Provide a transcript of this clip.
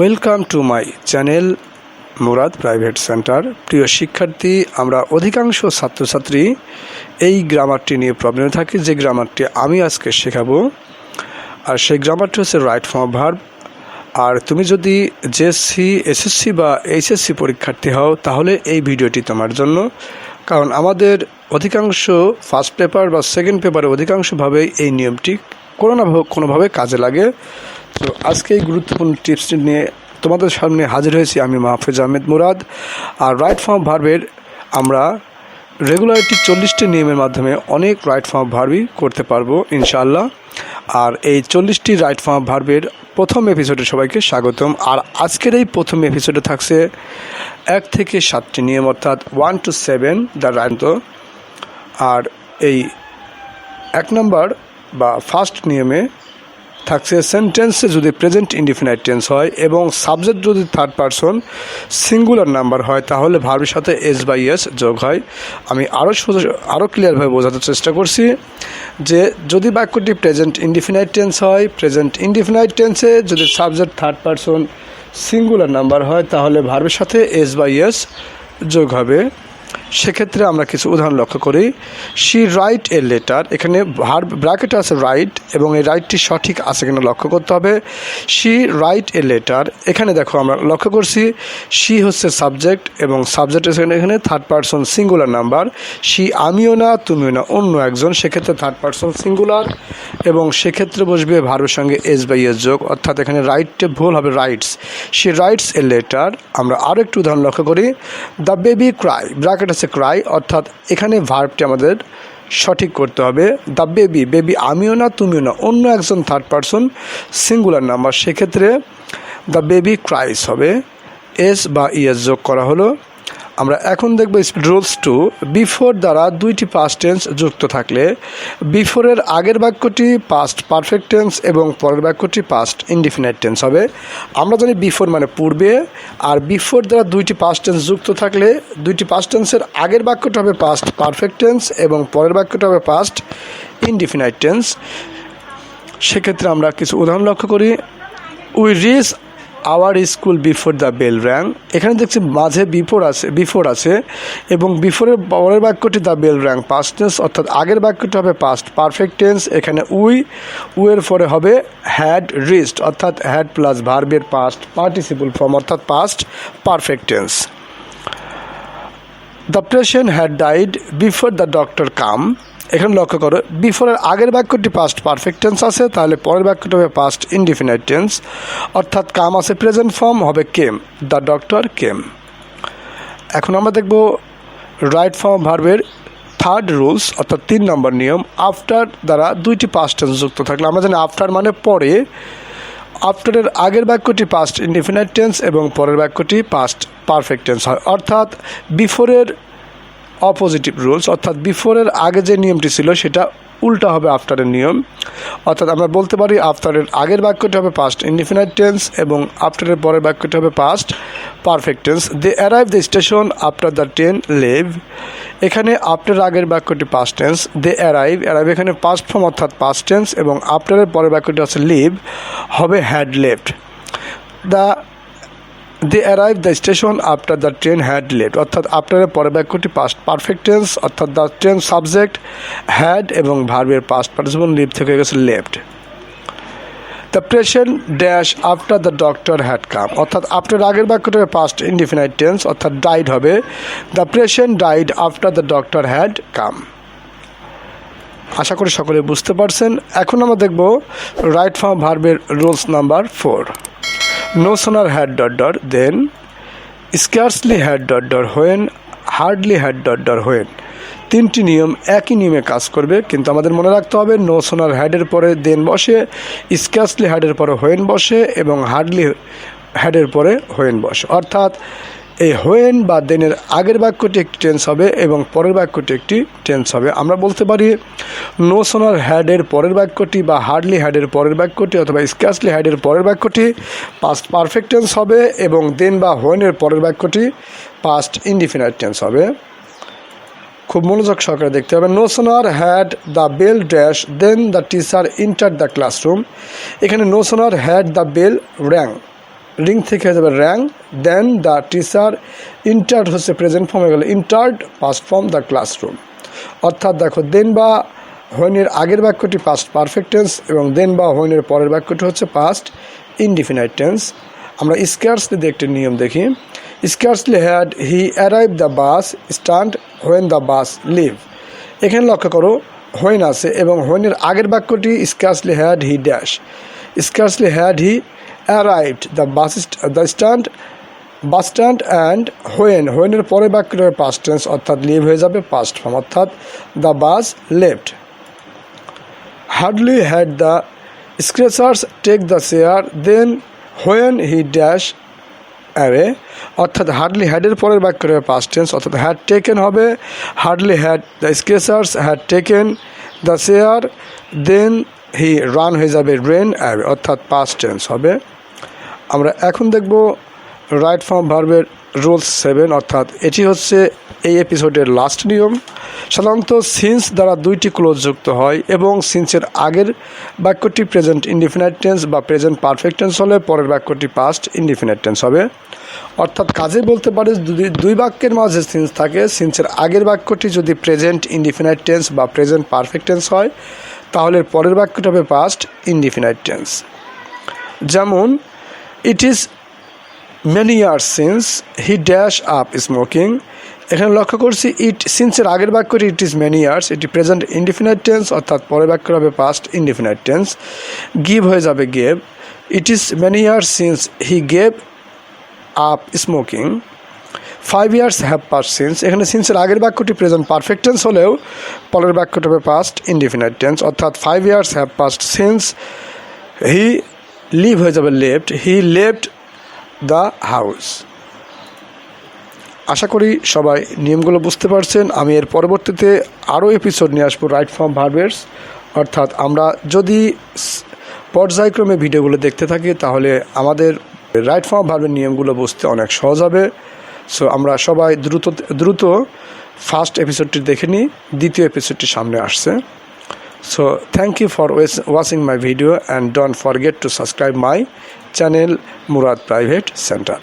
Welcome to my channel Murad private centre. প্রিয় শিক্ষার্থী, আমরা অধিকাংশ ছাত্রছাত্রী এই গ্রামারটি নিয়ে প্রবলেমে থাকি, যে গ্রামারটি আমি আজকে শেখাবো। আর সেই গ্রামারটি হচ্ছে রাইট ফর্ম অফ ভার্ব। আর তুমি যদি জেএসসি, এসএসসি বা এইচএসসি পরীক্ষার্থী হও, তাহলে এই ভিডিওটি তোমার জন্য। কারণ আমাদের অধিকাংশ ফার্স্ট পেপার বা সেকেন্ড পেপারে অধিকাংশভাবেই এই নিয়মটি কোনো না কোনোভাবে কাজে লাগে। তো আজকে এই গুরুত্বপূর্ণ টিপসটি নিয়ে তোমাদের সামনে হাজির হয়েছি আমি মাহফুজ আহমেদ মুরাদ। আর রাইট ফর্ম অফ ভার্বের আমরা রেগুলারিটি 40টি নিয়মের মাধ্যমে অনেক রাইট ফর্ম অফ ভার্বই করতে পারবো ইনশাআল্লাহ। আর এই 40টি রাইট ফর্ম অফ ভার্বের প্রথম এপিসোডে সবাইকে স্বাগতম। আর আজকের এই প্রথম এপিসোডে থাকছে 1 থেকে 7টি নিয়ম, অর্থাৎ 1 to 7 দ্য রাইট। আর এই 1 নম্বর বা ফার্স্ট নিয়মে থাকছে সেন্টেন্সে যদি প্রেজেন্ট ইনডিফিনাইট টেন্স হয় এবং সাবজেক্ট যদি থার্ড পারসন সিঙ্গুলার নাম্বার হয়, তাহলে ভার্বের সাথে এস বাই এস যোগ হয়। আমি আরও ক্লিয়ারভাবে বোঝাতে চেষ্টা করছি যে যদি বাক্যটি প্রেজেন্ট ইনডিফিনাইট টেন্স হয়, প্রেজেন্ট ইনডিফিনাইট টেন্সে যদি subject third person singular number হয়, তাহলে ভার্বের সাথে এস বাই এস যোগ হবে। সেক্ষেত্রে আমরা কিছু উদাহরণ লক্ষ্য করি। শি রাইট এ লেটার, এখানে ভার্ব ব্র্যাকেট আছে রাইট, এবং এই রাইটটি সঠিক আছে কিনা লক্ষ্য করতে হবে। শি রাইট এ লেটার, এখানে দেখো আমরা লক্ষ্য করছি শি হচ্ছে সাবজেক্ট এবং সাবজেক্টের এখানে third person singular number. She আমিও না, তুমিও না, অন্য একজন, সেক্ষেত্রে থার্ড পারসন সিঙ্গুলার, এবং সেক্ষেত্রে বসবে ভার্বের সঙ্গে এস বাই এস যোগ, অর্থাৎ এখানে রাইটে ভুল হবে rights. She rights a letter. আমরা আরও একটু উদাহরণ লক্ষ্য করি। দ্য বেবি ক্রাই, ব্র্যাকেট আছে ক্রাই, অর্থাৎ এখানে ভার্বটি আমাদের সঠিক করতে হবে। দ্য বেবি, বেবি আমিও না, তুমিও না, অন্য একজন থার্ড পারসন সিঙ্গুলার নাম্বার, সেক্ষেত্রে দ্য বেবি ক্রাইস হবে, এস বা ইএস যোগ করা হলো। আমরা এখন দেখব স্পিড রুলস 2। বিফোর দ্বারা দুইটি পাস্ট টেন্স যুক্ত থাকলে বিফোরের আগের বাক্যটি পাস্ট পারফেক্ট টেন্স এবং পরের বাক্যটি পাস্ট ইনডিফিনাইট টেন্স হবে। আমরা জানি বিফোর মানে পূর্বে, আর বিফোর দ্বারা দুইটি পাস্ট টেন্স যুক্ত থাকলে দুইটি পাস্ট টেন্সের আগের বাক্যটা হবে পাস্ট পারফেক্ট টেন্স এবং পরের বাক্যটা হবে পাস্ট ইনডিফিনাইট টেন্স। সেক্ষেত্রে আমরা কিছু উদাহরণ লক্ষ্য করি। We reach our school before the bell rang, এখানে দেখছি মাঝে বিফোর আছে এবং বিফোরের পরের বাক্যটি the bell rang past tense, অর্থাৎ আগের বাক্যটি হবে পাস্ট পারফেক্ট টেন্স। এখানে উইয়ের পরে হবে হ্যাড রিচড, অর্থাৎ হ্যাড প্লাস ভার্বের পাস্ট পার্টিসিপল ফর্ম, অর্থাৎ past perfect tense. The patient had died before the doctor come, এখানে লক্ষ্য করো বিফোরের আগের বাক্যটি পাস্ট পারফেক্ট টেন্স আছে, তাহলে পরের বাক্যটি হবে পাস্ট ইনডিফিনাইট টেন্স, অর্থাৎ কাম আছে প্রেজেন্ট ফর্ম, হবে কেম, দ্য ডক্টর কেম। এখন আমরা দেখব রাইট ফর্ম ভার্বের থার্ড রুলস, অর্থাৎ 3 নম্বর নিয়ম। আফটার দ্বারা দুইটি পাস্ট টেন্স যুক্ত থাকলে, আমরা জানি আফটার মানে পরে, আফটারের আগের বাক্যটি পাস্ট ইনডিফিনাইট টেন্স এবং পরের বাক্যটি পাস্ট পারফেক্ট টেন্স হয়, অর্থাৎ বিফোরের অপোজিটিভ রুলস, অর্থাৎ বিফোরের আগে যে নিয়মটি ছিল সেটা উল্টা হবে আফটারের নিয়ম। অর্থাৎ আমরা বলতে পারি আফটারের আগের বাক্যটি হবে পাস্ট ইনডিফিনাইট টেন্স এবং আফটারের পরের বাক্যটি হবে past perfect tense. They arrive the station after the train leave, এখানে আফটারের আগের বাক্যটি পাস্ট টেন্স। দে অ্যারাইভ এখানে পাস্ট ফর্ম, অর্থাৎ পাস্ট টেন্স, এবং আফটারের পরের বাক্যটি হচ্ছে লিভ, হবে had left. They arrive the station after the train had left, অর্থাৎ আফটারের পরের বাক্যটি পাস্ট পারফেক্ট টেন্স, অর্থাৎ দ্য ট্রেন সাবজেক্ট হ্যাড এবং ভার্বের পাস্ট পার্টিসিপল লিভ থেকে হয়ে গেছে left. The patient dash after the doctor had come, অর্থাৎ আফটার আগের বাক্যটি হবে পাস্ট ইনডিফিনাইট টেন্স, অর্থাৎ ডাইড হবে, the patient died after the doctor had come. আশা করি সকলে বুঝতে পারছেন। এখন আমরা দেখব রাইট ফর্ম ভার্বের rules number 4। No sooner had ... then, scarcely had ... when, hardly had ... when। 3টি নিয়ম একই নিয়মে কাজ করবে, কিন্তু আমাদের মনে রাখতে হবে নো সোনার হ্যাডের পরে দেন বসে, স্কার্সলি হ্যাডের পরে হোয়েন বসে এবং হার্ডলি হ্যাডের পরে হোয়েন বসে, অর্থাৎ এই হোয়েন বা দেনের আগের বাক্যটি একটি টেন্স হবে এবং পরের বাক্যটি একটি টেন্স হবে। আমরা বলতে পারি নো সোনার হ্যাডের পরের বাক্যটি বা হার্ডলি হ্যাডের পরের বাক্যটি অথবা স্কার্সলি হ্যাডের পরের বাক্যটি পাস্ট পারফেক্ট টেন্স হবে এবং দেন বা হোয়েনের পরের বাক্যটি পাস্ট ইনডিফিনাইট টেন্স হবে। খুব মনোযোগ সহকারে দেখতে হবে। No sooner had the bell dash then the teacher enter the classroom, এখানে no sooner had the bell rang ring থেকে হয়ে যাবে rang. Then the teacher entered হচ্ছে প্রেজেন্ট ফর্মে গেলে entered past form the classroom. অর্থাৎ দেখো দেন বা হোয়েনের আগের বাক্যটি পাস্ট পারফেক্ট টেন্স এবং দেন বা হোয়েনের পরের বাক্যটি হচ্ছে পাস্ট ইনডিফিনাইট টেন্স। আমরা স্কার্সলি দিয়ে একটি নিয়ম দেখি। Scarcely had he arrive the bus stand when the bus leave. এখানে লক্ষ্য করো হোয়েন আছে এবং হোয়েনের আগের বাক্যটি scarcely had he dash. Scarcely had he arrived the bus stand and হোয়েনের পরের বাক্যটি হবে পাস্ট টেন্স অর্থাৎ লিভ হয়ে যাবে পাস্ট ফর্ম অর্থাৎ the bus left. Hardly had the scratchers take the chair then when he dash away. অর্থাৎ hardly হ্যাডের পরের বাক্যটি হবে পাস্ট টেন্স অর্থাৎ হ্যাড টেকেন হবে hardly had the scratchers had taken the chair then he run হয়ে যাবে ran away অর্থাৎ পাস্ট টেন্স হবে। আমরা এখন দেখব রাইট ফর্ম ভার্বের রুলস 7 অর্থাৎ এটি হচ্ছে এই এপিসোডের লাস্ট নিয়ম। সাধারণত সিন্স দ্বারা দুইটি ক্লোজ যুক্ত হয় এবং সিন্সের আগের বাক্যটি প্রেজেন্ট ইনডিফিনাইট টেন্স বা প্রেজেন্ট পারফেক্ট টেন্স হলে পরের বাক্যটি পাস্ট ইনডিফিনাইট টেন্স হবে। অর্থাৎ কাজে বলতে পারে দুই বাক্যের মাঝে সিন্স থাকে, সিন্সের আগের বাক্যটি যদি প্রেজেন্ট ইনডিফিনাইট টেন্স বা প্রেজেন্ট পারফেক্ট টেন্স হয় তাহলে পরের বাক্যটি হবে পাস্ট ইনডিফিনাইট টেন্স। যেমন it is many years since he dash up smoking. এখানে লক্ষ্য করছি সিন্সের আগের বাক্যটি ইট ইজ মেনি ইয়ার্স, এটি প্রেজেন্ট ইনডিফিনাইট টেন্স অর্থাৎ পরের বাক্য হবে পাস্ট ইনডিফিনাইট টেন্স। গিভ হয়ে যাবে gave. It is many years since he gave up smoking. 5 years have past since. এখানে সিন্সের আগের বাক্যটি প্রেজেন্ট পারফেক্ট টেন্স হলেও পরের বাক্যটি হবে পাস্ট ইনডিফিনাইট টেন্স অর্থাৎ 5 years have past since he live হয়ে যাবে left. He left the house. আশা করি সবাই নিয়মগুলো বুঝতে পারছেন। আমি এর পরবর্তীতে আরও এপিসোড নিয়ে আসবো রাইট ফর্ম ভার্বের, অর্থাৎ আমরা যদি পর্যায়ক্রমে ভিডিওগুলো দেখতে থাকি তাহলে আমাদের রাইট ফর্ম ভার্বের নিয়মগুলো বুঝতে অনেক সহজ হবে। সো আমরা সবাই দ্রুত ফার্স্ট এপিসোডটি দেখে নিই, দ্বিতীয় এপিসোডটি সামনে আসছে। So thank you for watching my video and don't forget to subscribe my channel Murad private centre.